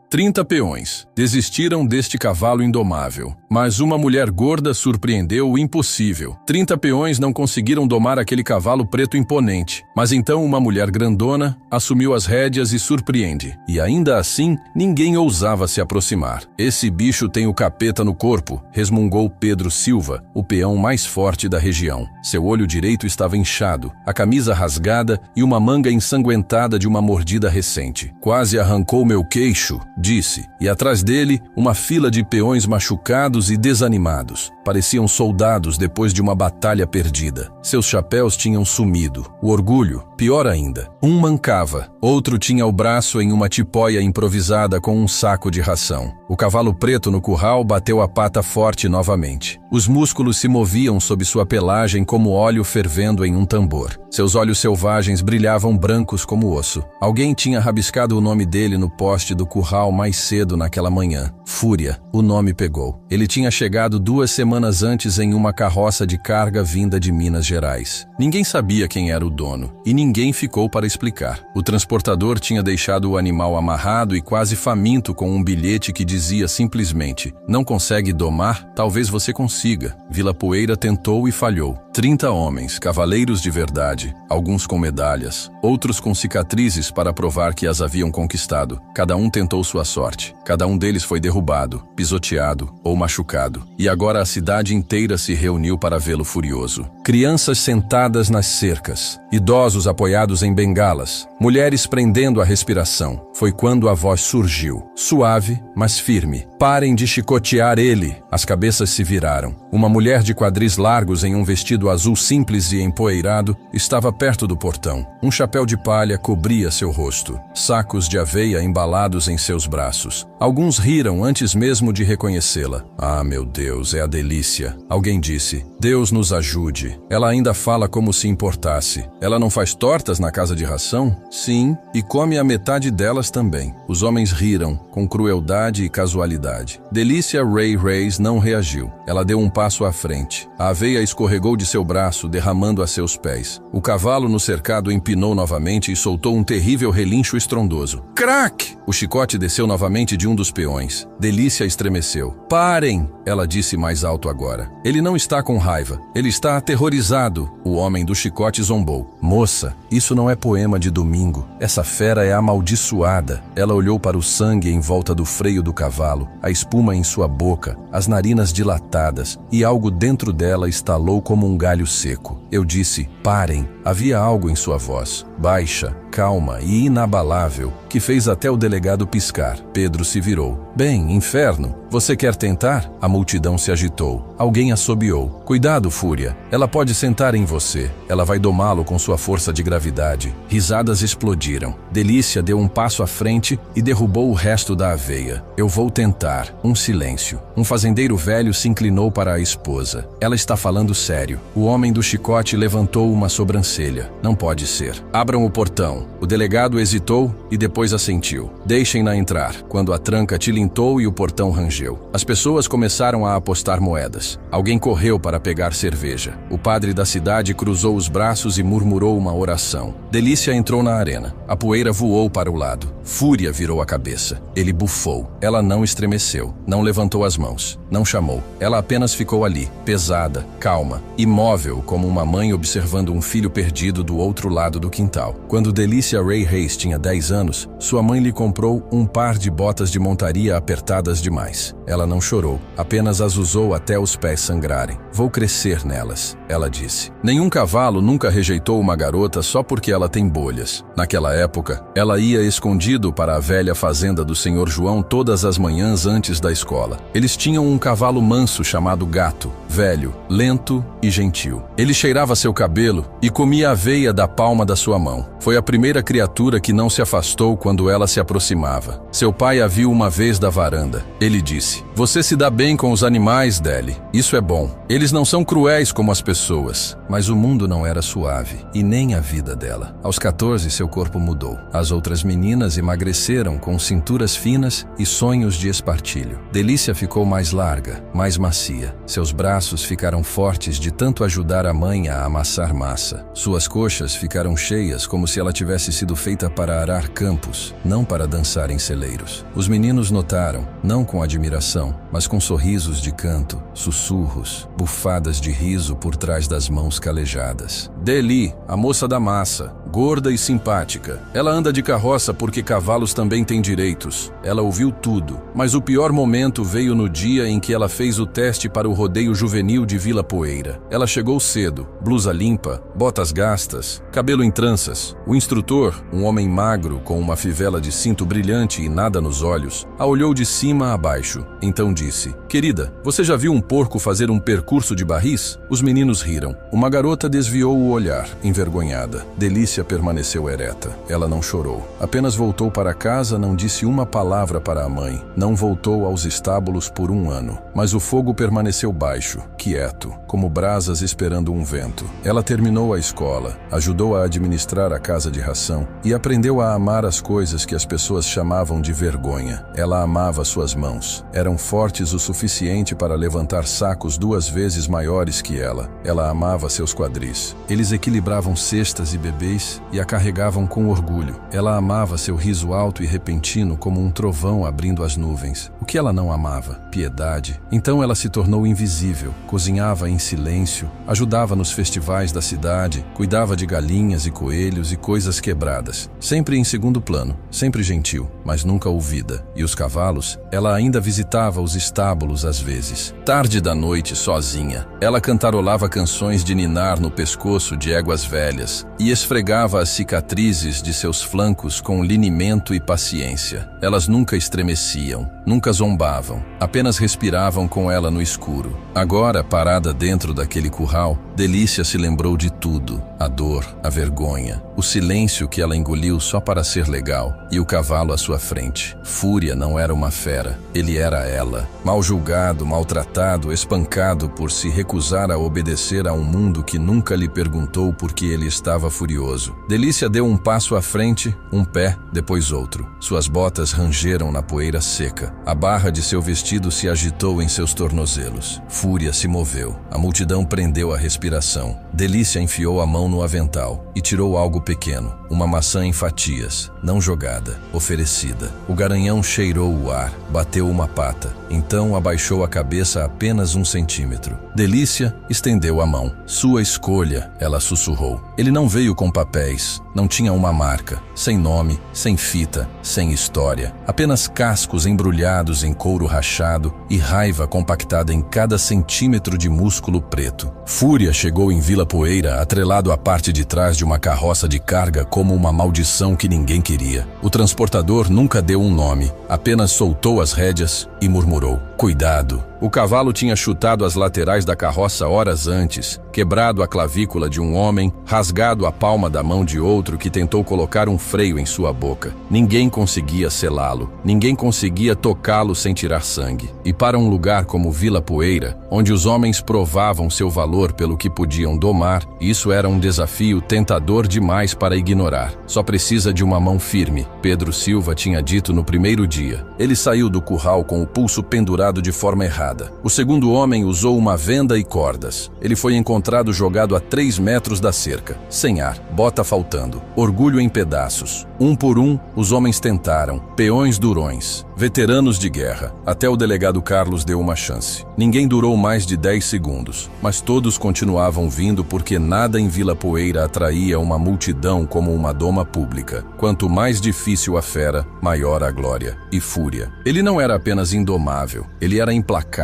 30 peões desistiram deste cavalo indomável, mas uma mulher gorda surpreendeu o impossível. 30 peões não conseguiram domar aquele cavalo preto imponente, mas então uma mulher grandona assumiu as rédeas e surpreende. E ainda assim, ninguém ousava se aproximar. Esse bicho tem o capeta no corpo, resmungou Pedro Silva, o peão mais forte da região. Seu olho direito estava inchado, a camisa rasgada e uma manga ensanguentada de uma mordida recente. Quase arrancou meu queixo, disse, e atrás dele, uma fila de peões machucados e desanimados. Pareciam soldados depois de uma batalha perdida. Seus chapéus tinham sumido. O orgulho, pior ainda. Um mancava, outro tinha o braço em uma tipóia improvisada com um saco de ração. O cavalo preto no curral bateu a pata forte novamente. Os músculos se moviam sob sua pelagem como óleo fervendo em um tambor. Seus olhos selvagens brilhavam brancos como osso. Alguém tinha rabiscado o nome dele no poste do curral mais cedo naquela manhã. Fúria, o nome pegou. Ele tinha chegado 2 semanas antes em uma carroça de carga vinda de Minas Gerais. Ninguém sabia quem era o dono, e ninguém ficou para explicar. O transportador tinha deixado o animal amarrado e quase faminto com um bilhete que dizia simplesmente: "Não consegue domar? Talvez você consiga." Vila Poeira tentou e falhou. 30 homens, cavaleiros de verdade, alguns com medalhas, outros com cicatrizes para provar que as haviam conquistado. Cada um tentou sua sorte. Cada um deles foi derrubado, pisoteado ou machucado. E agora a cidade inteira se reuniu para vê-lo furioso. Crianças sentadas nas cercas, idosos apoiados em bengalas, mulheres prendendo a respiração. Foi quando a voz surgiu, suave, mas firme. "Parem de chicotear ele!" As cabeças se viraram. Uma mulher de quadris largos em um vestido azul simples e empoeirado estava perto do portão. Um chapéu de palha cobria seu rosto. Sacos de aveia embalados em seus braços. Alguns riram antes mesmo de reconhecê-la. "Ah, meu Deus, é a Delícia." Alguém disse. "Deus nos ajude." Ela ainda fala como se importasse. "Ela não faz tortas na casa de ração?" "Sim, e come a metade delas também." Os homens riram, com crueldade e casualidade. Delícia Ray Reis não reagiu. Ela deu um passo à frente. A aveia escorregou de seu braço, derramando a seus pés. O cavalo no cercado empinou novamente e soltou um terrível relincho estrondoso. Crack! O chicote desceu novamente de um dos peões. Delícia estremeceu. "Parem!" Ela disse mais alto agora. "Ele não está com raiva. Ele está aterrorizado." O homem do chicote zombou. "Moça, isso não é poema de domingo. Essa fera é amaldiçoada." Ela olhou para o sangue em volta do freio do cavalo, a espuma em sua boca, as narinas dilatadas, e algo dentro dela estalou como um galho seco. Eu disse, "Parem." Havia algo em sua voz, baixa, calma e inabalável, que fez até o delegado piscar. Pedro se virou. "Bem, inferno, você quer tentar?" A multidão se agitou. Alguém assobiou. "Cuidado, Fúria. Ela pode sentar em você. Ela vai domá-lo com sua força de gravidade." Risadas explodiram. Delícia deu um passo à frente e derrubou o resto da aveia. "Eu vou tentar." Um silêncio. Um fazendeiro velho se inclinou para a esposa. "Ela está falando sério." O homem do chicote levantou uma sobrancelha. "Não pode ser." "Abram o portão." O delegado hesitou e depois assentiu. "Deixem-na entrar." Quando a tranca tilintou e o portão rangeu. As pessoas começaram a apostar moedas. Alguém correu para pegar cerveja. O padre da cidade cruzou os braços e murmurou uma oração. Delícia entrou na arena. A poeira voou para o lado. Fúria virou a cabeça. Ele bufou. Ela não estremeceu. Não levantou as mãos. Não chamou. Ela apenas ficou ali, pesada, calma, imóvel como uma mãe observando um filho perdido do outro lado do quintal. Quando Delícia Ray Reis tinha 10 anos, sua mãe lhe comprou um par de botas de montaria apertadas demais. Ela não chorou, apenas as usou até os pés sangrarem. "Vou crescer nelas," ela disse. Nenhum cavalo nunca rejeitou uma garota só porque ela tem bolhas. Naquela época, ela ia escondido para a velha fazenda do Senhor João todas as manhãs antes da escola. Eles tinham um cavalo manso chamado Gato, velho, lento e gentil. Ele cheirava seu cabelo e comia aveia da palma da sua mão. Foi a primeira criatura que não se afastou quando ela se aproximava. Seu pai a viu uma vez da varanda. Ele disse, "Você se dá bem com os animais, Deli. Isso é bom. Eles não são cruéis como as pessoas." Mas o mundo não era suave, e nem a vida dela. Aos 14, seu corpo mudou. As outras meninas emagreceram com cinturas finas e sonhos de espartilho. Delícia ficou mais larga, mais macia. Seus braços ficaram fortes de tanto ajudar a mãe a amassar massa. Suas coxas ficaram cheias como se ela tivesse sido feita para arar campos, não para dançar em celeiros. Os meninos notaram, não com admiração, mas com sorrisos de canto, sussurros, bufadas de riso por trás das mãos calejadas. Deli, a moça da massa, gorda e simpática. Ela anda de carroça porque cavalos também têm direitos. Ela ouviu tudo, mas o pior momento veio no dia em que ela fez o teste para o rodeio juvenil de Vila Poeira. Ela chegou cedo, blusa limpa, botas gastas, cabelo em tranças. O instrutor, um homem magro com uma fivela de cinto brilhante e nada nos olhos, a olhou de cima a baixo. Então disse: "Querida, você já viu um porco fazer um percurso de barris?" Os meninos riram. Uma garota desviou o olhar, envergonhada. Delícia permaneceu ereta. Ela não chorou. Apenas voltou para casa, não disse uma palavra para a mãe. Não voltou aos estábulos por 1 ano. Mas o fogo permaneceu baixo, quieto, como brasas esperando um vento. Ela terminou a escola, ajudou a administrar a casa de ração e aprendeu a amar as coisas que as pessoas chamavam de vergonha. Ela amava suas mãos. Eram fortes o suficiente para levantar sacos 2 vezes maiores que ela. Ela amava seus quadris. Eles equilibravam cestas e bebês e a carregavam com orgulho. Ela amava seu riso alto e repentino como um trovão abrindo as nuvens. O que ela não amava? Piedade. Então ela se tornou invisível, cozinhava em silêncio, ajudava nos festivais da cidade, cuidava de galinhas e coelhos e coisas quebradas. Sempre em segundo plano, sempre gentil, mas nunca ouvida. E os cavalos? Ela ainda visitava os estábulos às vezes. Tarde da noite, sozinha, ela cantarolava canções de ninar no pescoço de éguas velhas e esfregava as cicatrizes de seus flancos com linimento e paciência. Elas nunca estremeciam, nunca zombavam, apenas respiravam com ela no escuro. Agora, parada dentro daquele curral, Delícia se lembrou de tudo: a dor, a vergonha, o silêncio que ela engoliu só para ser legal, e o cavalo à sua frente. Fúria não era uma fera, ele era ela. Mal julgado, maltratado, espancado por se recusar a obedecer a um mundo que nunca lhe perguntou por que ele estava furioso. Delícia deu um passo à frente, um pé, depois outro. Suas botas rangeram na poeira seca. A barra de seu vestido se agitou em seus tornozelos. Fúria se moveu. A multidão prendeu a respiração. Delícia enfiou a mão no avental e tirou algo pequeno, uma maçã em fatias, não jogada, oferecida. O garanhão cheirou o ar, bateu uma pata, então abaixou a cabeça apenas 1 centímetro. Delícia estendeu a mão. Sua escolha, ela sussurrou. Ele não veio com papéis, não tinha uma marca, sem nome, sem fita, sem história. Apenas cascos embrulhados em couro rachado e raiva compactada em cada centímetro de músculo preto. Fúria chegou em Vila Poeira, atrelado à parte de trás de uma carroça de carga como uma maldição que ninguém queria. O transportador nunca deu um nome, apenas soltou as rédeas e murmurou: "Cuidado." O cavalo tinha chutado as laterais da carroça horas antes, quebrado a clavícula de um homem, rasgado a palma da mão de outro que tentou colocar um freio em sua boca. Ninguém conseguia selá-lo, ninguém conseguia tocá-lo sem tirar sangue. E para um lugar como Vila Poeira, onde os homens provavam seu valor pelo que podiam domar, isso era um desafio tentador demais para ignorar. Só precisa de uma mão firme, Pedro Silva tinha dito no primeiro dia. Ele saiu do curral com o pulso pendurado de forma errada. O segundo homem usou uma venda e cordas. Ele foi encontrado jogado a 3 metros da cerca, sem ar, bota faltando, orgulho em pedaços. Um por um, os homens tentaram, peões durões, veteranos de guerra. Até o delegado Carlos deu uma chance. Ninguém durou mais de 10 segundos, mas todos continuavam vindo porque nada em Vila Poeira atraía uma multidão como uma doma pública. Quanto mais difícil a fera, maior a glória e fúria. Ele não era apenas indomável, ele era implacável.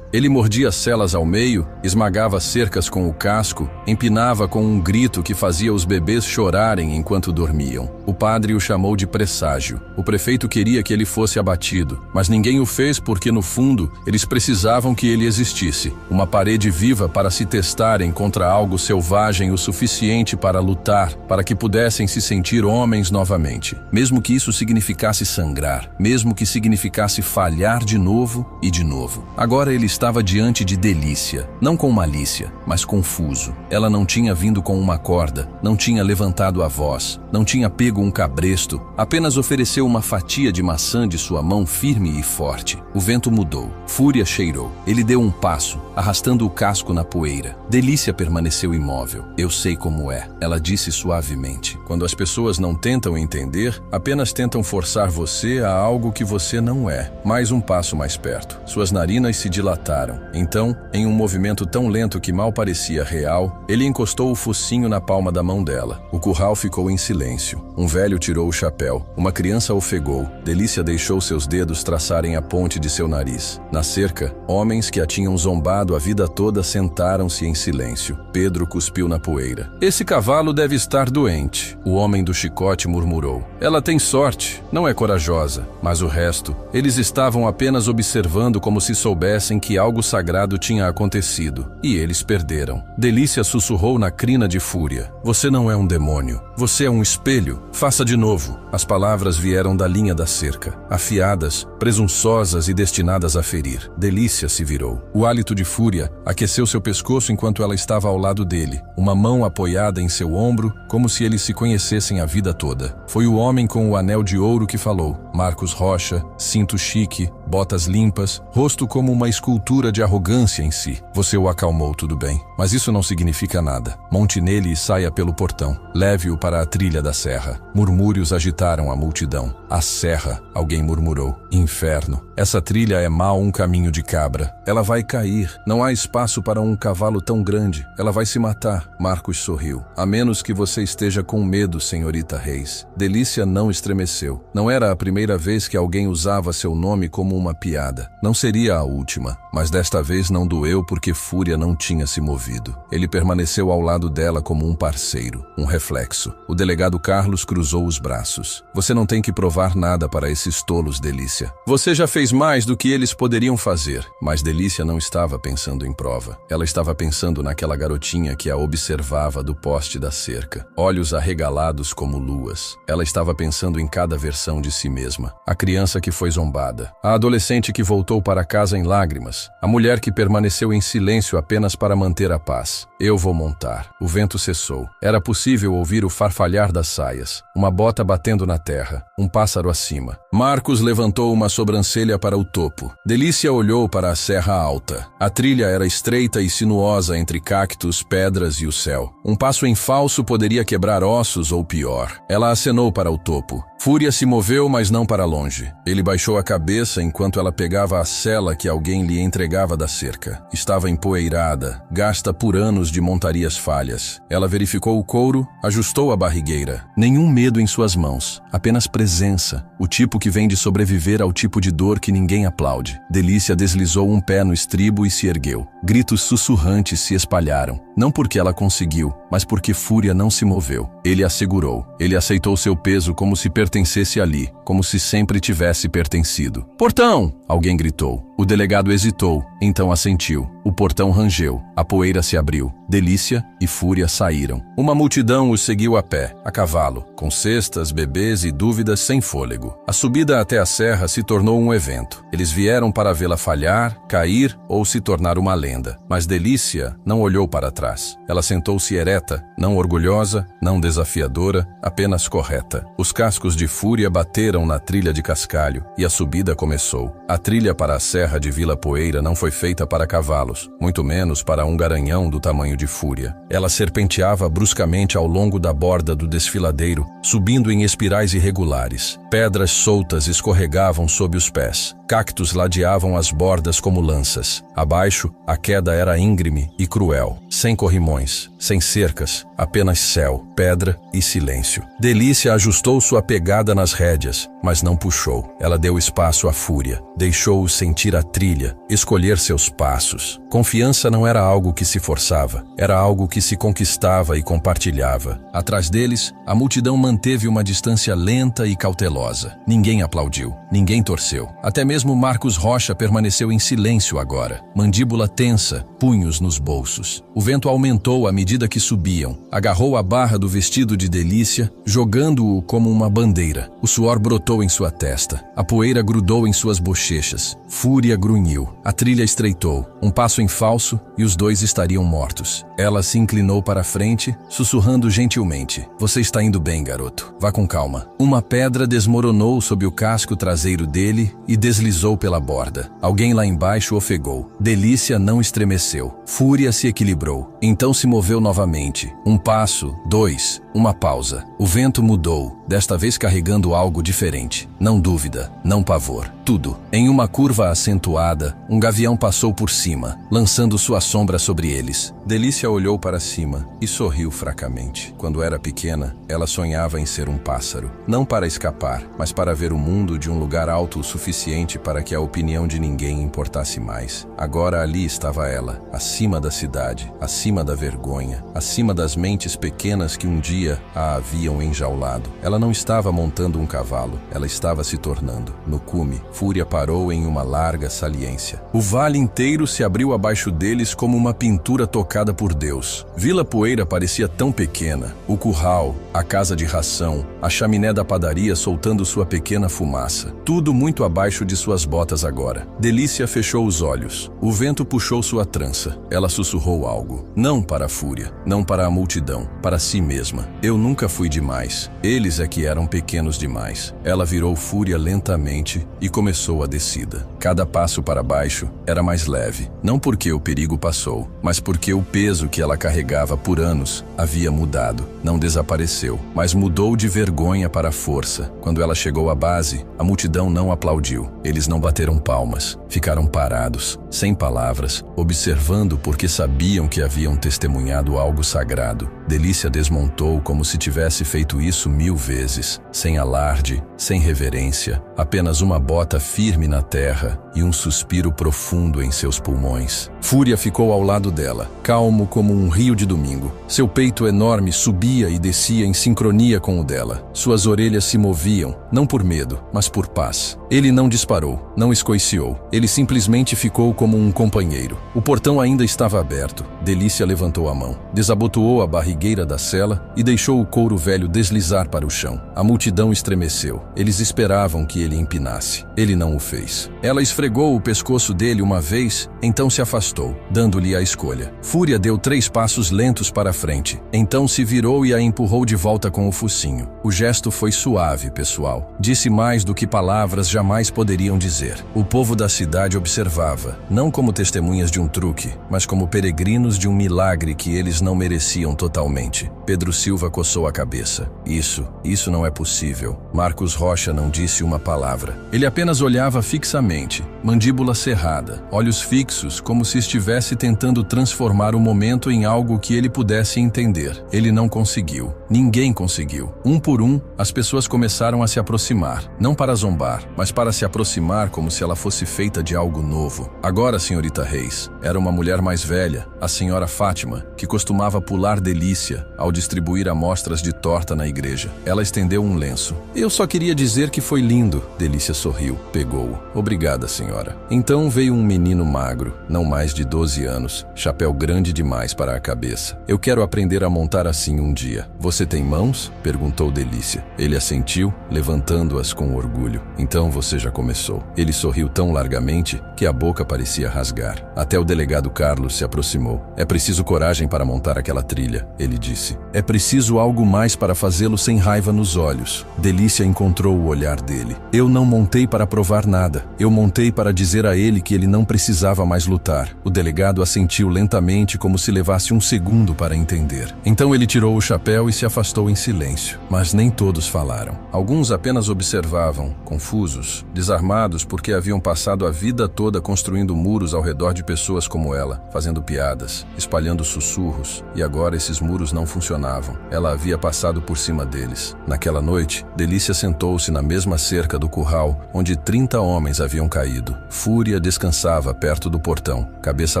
Ele mordia celas ao meio, esmagava cercas com o casco, empinava com um grito que fazia os bebês chorarem enquanto dormiam. O padre o chamou de presságio. O prefeito queria que ele fosse abatido, mas ninguém o fez porque, no fundo, eles precisavam que ele existisse. Uma parede viva para se testarem contra algo selvagem o suficiente para lutar, para que pudessem se sentir homens novamente. Mesmo que isso significasse sangrar, mesmo que significasse falhar de novo e de novo. Agora ele estava diante de Delícia, não com malícia, mas confuso. Ela não tinha vindo com uma corda, não tinha levantado a voz, não tinha pego um cabrito cabresto, apenas ofereceu uma fatia de maçã de sua mão firme e forte. O vento mudou. Fúria cheirou. Ele deu um passo, arrastando o casco na poeira. Delícia permaneceu imóvel. Eu sei como é, ela disse suavemente. Quando as pessoas não tentam entender, apenas tentam forçar você a algo que você não é. Mais um passo mais perto. Suas narinas se dilataram. Então, em um movimento tão lento que mal parecia real, ele encostou o focinho na palma da mão dela. O curral ficou em silêncio. Um velho tirou o chapéu. Uma criança ofegou. Delícia deixou seus dedos traçarem a ponte de seu nariz. Na cerca, homens que a tinham zombado a vida toda sentaram-se em silêncio. Pedro cuspiu na poeira. Esse cavalo deve estar doente. O homem do chicote murmurou. Ela tem sorte, não é corajosa. Mas o resto, eles estavam apenas observando como se soubessem que algo sagrado tinha acontecido. E eles perderam. Delícia sussurrou na crina de fúria. Você não é um demônio. Você é um espelho. Faça de novo. As palavras vieram da linha da cerca, afiadas, presunçosas e destinadas a ferir. Delícia se virou. O hálito de fúria aqueceu seu pescoço enquanto ela estava ao lado dele, uma mão apoiada em seu ombro, como se eles se conhecessem a vida toda. Foi o homem com o anel de ouro que falou. Marcos Rocha, cinto chique, botas limpas, rosto como uma escultura de arrogância em si. Você o acalmou, tudo bem, mas isso não significa nada. Monte nele e saia pelo portão. Leve-o para a trilha da serra. Murmúrios agitaram a multidão. A serra, alguém murmurou. Inferno. Essa trilha é mal um caminho de cabra. Ela vai cair. Não há espaço para um cavalo tão grande. Ela vai se matar. Marcos sorriu. A menos que você esteja com medo, senhorita Reis. Delícia não estremeceu. Não era a primeira vez que alguém usava seu nome como uma piada. Não seria a última. Mas desta vez não doeu porque Fúria não tinha se movido. Ele permaneceu ao lado dela como um parceiro, um reflexo. O delegado Carlos cruzou os braços. Você não tem que provar nada para esses tolos, Delícia. Você já fez mais do que eles poderiam fazer. Mas Delícia não estava pensando em prova. Ela estava pensando naquela garotinha que a observava do poste da cerca. Olhos arregalados como luas. Ela estava pensando em cada versão de si mesma. A criança que foi zombada. A adolescente que voltou para casa em lágrimas. A mulher que permaneceu em silêncio apenas para manter a paz. Eu vou montar. O vento cessou. Era possível ouvir o farfalhar das saias. Uma bota batendo na terra. Um pássaro acima. Marcos levantou uma sobrancelha para o topo. Delícia olhou para a serra alta. A trilha era estreita e sinuosa entre cactos, pedras e o céu. Um passo em falso poderia quebrar ossos ou pior. Ela acenou para o topo. Fúria se moveu, mas não para longe. Ele baixou a cabeça enquanto ela pegava a sela que alguém lhe entregava da cerca. Estava empoeirada, gasta por anos de montarias falhas. Ela verificou o couro, ajustou a barrigueira. Nenhum medo em suas mãos, apenas presença. O tipo que vem de sobreviver ao tipo de dor que ninguém aplaude. Delícia deslizou um pé no estribo e se ergueu. Gritos sussurrantes se espalharam. Não porque ela conseguiu, mas porque Fúria não se moveu. Ele a segurou. Ele aceitou seu peso como se pertencesse ali, como se sempre tivesse pertencido. Portão! Alguém gritou. O delegado hesitou, então assentiu. O portão rangeu. A poeira se abriu. Delícia e Fúria saíram. Uma multidão os seguiu a pé, a cavalo, com cestas, bebês e dúvidas sem fôlego. A subida até a serra se tornou um evento. Eles vieram para vê-la falhar, cair ou se tornar uma lenda. Mas Delícia não olhou para trás. Ela sentou-se ereta, não orgulhosa, não desafiadora, apenas correta. Os cascos de Fúria bateram na trilha de cascalho e a subida começou. A trilha para a serra de Vila Poeira não foi feita para cavalos, muito menos para um garanhão do tamanho de Fúria. Ela serpenteava bruscamente ao longo da borda do desfiladeiro, subindo em espirais irregulares. Pedras soltas escorregavam sob os pés. Cactos ladeavam as bordas como lanças. Abaixo, a queda era íngreme e cruel, sem corrimões, sem cercas, apenas céu, pedra e silêncio. Delícia ajustou sua pegada nas rédeas, mas não puxou. Ela deu espaço à Fúria, deixou-o sentir a trilha, escolher seus passos. Confiança não era algo que se forçava, era algo que se conquistava e compartilhava. Atrás deles, a multidão manteve uma distância lenta e cautelosa. Ninguém aplaudiu, ninguém torceu. Até mesmo Marcos Rocha permaneceu em silêncio agora, mandíbula tensa, punhos nos bolsos. O vento aumentou à medida que subiam. Agarrou a barra do vestido de Delícia, jogando-o como uma bandeira. O suor brotou em sua testa. A poeira grudou em suas bochechas. bochechas. Fúria grunhiu. A trilha estreitou. Um passo em falso e os dois estariam mortos. Ela se inclinou para a frente, sussurrando gentilmente. Você está indo bem, garoto. Vá com calma. Uma pedra desmoronou sob o casco traseiro dele e deslizou pela borda. Alguém lá embaixo ofegou. Delícia não estremeceu. Fúria se equilibrou. Então se moveu novamente. Um passo, dois, uma pausa. O vento mudou, desta vez carregando algo diferente. Não dúvida, não pavor. Tudo. Em uma curva acentuada, um gavião passou por cima, lançando sua sombra sobre eles. Delícia olhou para cima e sorriu fracamente. Quando era pequena, ela sonhava em ser um pássaro. Não para escapar, mas para ver o mundo de um lugar alto o suficiente para que a opinião de ninguém importasse mais. Agora ali estava ela, acima da cidade, acima da vergonha, acima das mentes pequenas que um dia a haviam enjaulado. Ela não estava montando um cavalo, ela estava se tornando. No cume, Fúria parou em uma larga saliência. O vale inteiro se abriu abaixo deles como uma pintura tocada por Deus. Vila Poeira parecia tão pequena. O curral, a casa de ração, a chaminé da padaria soltando sua pequena fumaça. Tudo muito abaixo de suas botas agora. Delícia fechou os olhos. O vento puxou sua trança. Ela sussurrou algo. Não para a Fúria, não para a multidão, para si mesma. Eu nunca fui demais. Eles é que eram pequenos demais. Ela virou Fúria lentamente e começou a descida. Cada passo para baixo era mais leve. Não porque o perigo passou, mas porque o peso que ela carregava por anos havia mudado. Não desapareceu, mas mudou de vergonha para força. Quando ela chegou à base, a multidão não aplaudiu. Eles não bateram palmas. Ficaram parados, sem palavras, observando porque sabiam que haviam testemunhado algo sagrado. Delícia desmontou como se tivesse feito isso 1000 vezes, sem alarde, sem reverência, apenas uma bota firme na terra e um suspiro profundo em seus pulmões. Fúria ficou ao lado dela, calmo como um rio de domingo. Seu peito enorme subia e descia em sincronia com o dela. Suas orelhas se moviam, não por medo, mas por paz. Ele não disparou, não escoiciou. Ele simplesmente ficou como um companheiro. O portão ainda estava aberto. Delícia levantou a mão, desabotoou a barrigueira da cela e deixou o couro velho deslizar para o chão. A multidão estremeceu. Eles esperavam que ele empinasse. Ele não o fez. Ela esfregou o pescoço dele uma vez, então se afastou, dando-lhe a escolha. Fúria deu 3 passos lentos para frente. Então se virou e a empurrou de volta com o focinho. O gesto foi suave, pessoal. Disse mais do que palavras jamais poderiam dizer. O povo da cidade observava, não como testemunhas de um truque, mas como peregrinos de um milagre que eles não mereciam totalmente. Pedro Silva coçou a cabeça. Isso não é possível. Marcos Rocha não disse uma palavra. Ele apenas olhava fixamente, mandíbula cerrada, olhos fixos, como se estivesse tentando transformar o momento em algo que ele pudesse entender. Ele não conseguiu. Ninguém conseguiu. Um por um, as pessoas começaram a se aproximar, não para zombar, mas para se aproximar como se ela fosse feita de algo novo. Agora, senhorita Reis, era uma mulher mais velha, a senhora Fátima, que costumava pular Delícia ao distribuir amostras de torta na igreja. Ela estendeu um lenço. Eu só queria dizer que foi lindo. Delícia sorriu. Pegou-o. Obrigada, senhora. Então veio um menino magro, não mais de 12 anos, chapéu grande demais para a cabeça. Eu quero aprender a montar assim um dia. Você tem mãos? Perguntou Delícia. Ele assentiu, levantando-as com orgulho. Então você já começou. Ele sorriu tão largamente que a boca parecia rasgar. Até o delegado Carlos se aproximou. É preciso coragem para montar aquela trilha, ele disse. É preciso algo mais para fazê-lo sem raiva nos olhos. Delícia encontrou o olhar dele. Eu não montei para provar nada. Eu montei para dizer a ele que ele não precisava mais lutar. O delegado assentiu lentamente como se levasse um segundo para entender. Então ele tirou o chapéu e se afastou em silêncio. Mas nem todos falaram. Alguns apenas observavam, confusos, desarmados porque haviam passado a vida toda construindo muros ao redor de pessoas como ela, fazendo piadas, espalhando sussurros, e agora esses muros não funcionavam. Ela havia passado por cima deles. Naquela noite, Delícia sentou-se na mesma cerca do curral, onde 30 homens haviam caído. Fúria descansava perto do portão, cabeça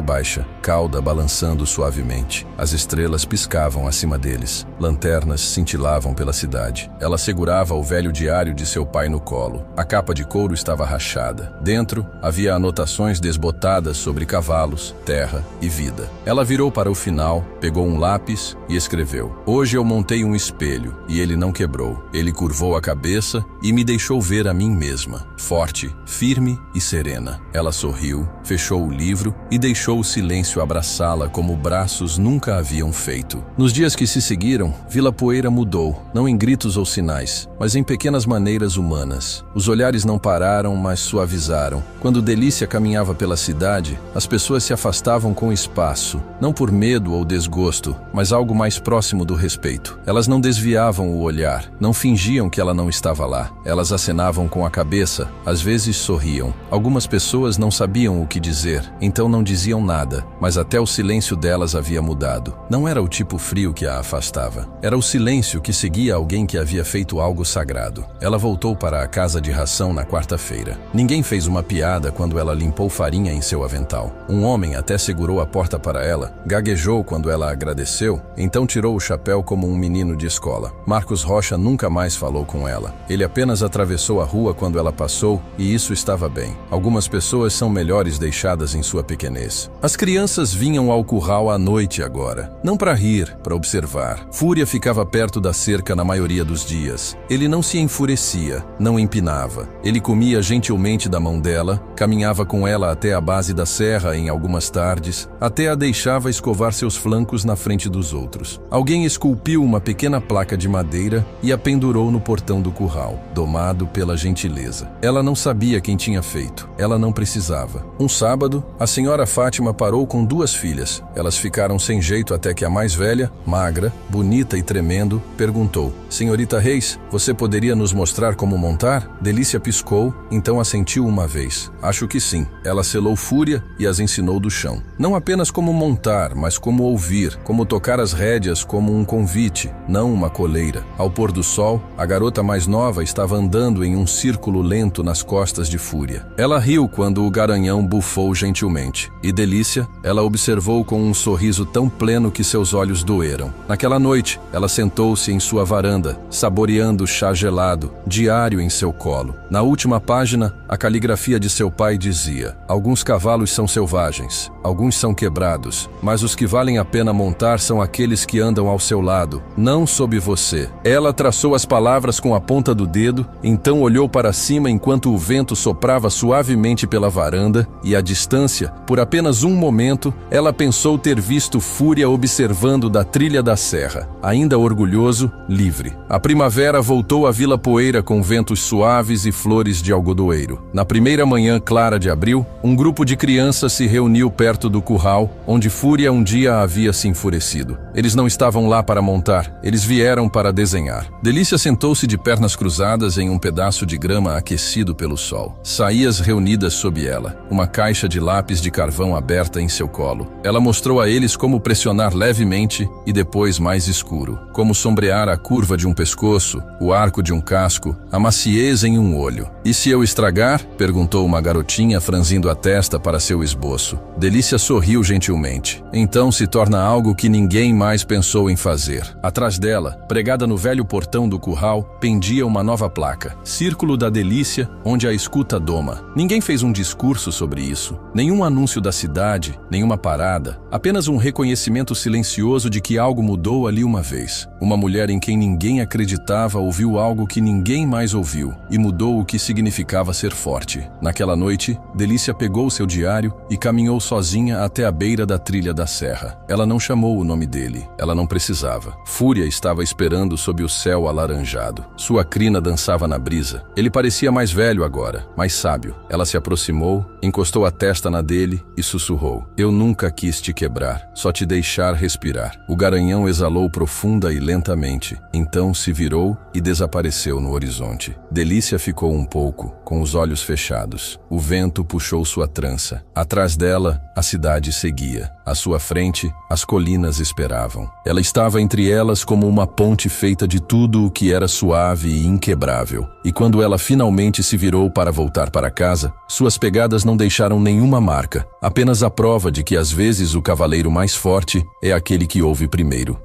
baixa, cauda balançando suavemente. As estrelas piscavam acima deles. Lanternas cintilavam pela cidade. Ela segurava o velho diário de seu pai no colo. A capa de couro estava rachada. Dentro, havia anotações desbotadas sobre cavalos, terra e vida. Ela virou para o final, pegou um lápis e escreveu: Hoje eu montei um espelho e ele não quebrou. Ele curvou a cabeça e me deixou ver a mim mesma, forte, firme e serena. Ela sorriu, fechou o livro e deixou o silêncio abraçá-la como braços nunca haviam feito. Nos dias que se seguiram, Vila Poeira mudou, não em gritos ou sinais, mas em pequenas maneiras humanas. Os olhares não pararam, mas suavizaram. Quando Delícia caminhava pela cidade, as pessoas se afastavam com espaço, não por medo ou desgosto, mas algo mais próximo do respeito. Elas não desviavam o olhar, não fingiam que ela não estava lá. Elas acenavam com a cabeça, às vezes sorriam. Algumas pessoas não sabiam o que dizer, então não diziam nada, mas até o silêncio delas havia mudado. Não era o tipo frio que a afastava. Era o silêncio que seguia alguém que havia feito algo sagrado. Ela voltou para a casa de ração na quarta-feira. Ninguém fez uma piada quando ela limpou farinha em seu avental. Um homem até segurou a porta para ela, gaguejou quando ela agradeceu, então tirou o chapéu como um menino de escola. Marcos Rocha nunca mais falou com ela. Ele apenas atravessou a rua quando ela passou e isso estava bem. Algumas pessoas são melhores deixadas em sua pequenez. As crianças vinham ao curral à noite agora. Não para rir, para observar. Fúria ficava perto da cerca na maioria dos dias. Ele não se enfurecia, não empinava. Ele comia gentilmente da mão dela, caminhava com ela até a base da serra em algumas tardes, até a deixava escovar seus flancos na frente dos outros. Alguém esculpiu uma pequena placa de madeira e a pendurou no portão do curral, domado pela gentileza. Ela não sabia quem tinha feito. Ela não precisava. Um sábado, a senhora Fátima parou com duas filhas. Elas ficaram sem jeito até que a mais velha, magra, bonita e tremendo, perguntou: "Senhorita Reis, você poderia nos mostrar como montar?" Delícia piscou, então assentiu uma vez. "Acho que sim." Ela selou Fúria e as ensinou do chão. Não apenas como montar, mas como ouvir, como tocar as rédeas como um convite, não uma coleira. Ao pôr do sol, a garota mais nova estava andando em um círculo lento nas costas de Fúria. Ela riu quando o garanhão bufou gentilmente. E Delícia, ela observou com um sorriso tão pleno que seus olhos doeram. Naquela noite, ela sentou-se em sua varanda, saboreando o chá gelado, diário em seu colo. Na última página, a caligrafia de seu pai dizia: "Alguns cavalos são selvagens, alguns são quebrados, mas os que valem a pena montar são aqueles que andam ao seu lado, não sob você." Ela traçou as palavras com a ponta do dedo, então olhou para cima enquanto o vento soprava suavemente pela varanda e, à distância, por apenas um momento, ela pensou ter visto Fúria observando da trilha da serra, ainda orgulhoso, livre. A primavera voltou à Vila Poeira com ventos suaves e flores de algodoeiro. Na primeira manhã clara de abril, um grupo de crianças se reuniu perto do curral, onde Fúria um dia havia se enfurecido. Eles não estavam lá para montar, eles vieram para desenhar. Delícia sentou-se de pernas cruzadas em um pedaço de grama aquecido pelo sol. Saías reunidas sob ela, uma caixa de lápis de carvão aberta em seu colo. Ela mostrou a eles como pressionar levemente e depois mais escuro, como sombrear a curva de um pescoço, o arco de um casco, a maciez em um olho. "E se eu estragar?" perguntou uma garotinha franzindo a testa para seu esboço. Delícia sorriu gentilmente. "Então se torna algo que ninguém mais pensou em fazer." Atrás dela, pregada no velho portão do curral, pendia uma nova placa: "Círculo da Delícia, onde a escuta doma." Ninguém fez um discurso sobre isso. Nenhum anúncio da cidade, nenhuma parada. Apenas um reconhecimento silencioso de que algo mudou ali uma vez. Uma mulher em quem ninguém acreditava ouviu algo que ninguém mais ouviu e mudou o que significava ser forte. Naquela noite, Delícia pegou seu diário e caminhou sozinha até a beira da trilha da serra. Ela não chamou o nome dele. Ela não precisava. Fúria estava esperando sob o céu alaranjado. Sua crina dançava na brisa. Ele parecia mais velho agora, mais sábio. Ela se aproximou, encostou a testa na dele e sussurrou: "Eu nunca quis te quebrar, só te deixar respirar." O garanhão exalou profunda e lentamente, então se virou e desapareceu no horizonte. Delícia ficou um pouco, com os olhos fechados. O vento puxou sua trança. Atrás dela, a cidade seguia. À sua frente, as colinas esperavam. Ela estava entre elas como uma ponte feita de tudo o que era suave e inquebrável. E quando ela finalmente se virou para voltar para casa, suas pegadas não deixaram nenhuma marca, apenas a prova de que às vezes o cavaleiro mais forte é aquele que ouve primeiro.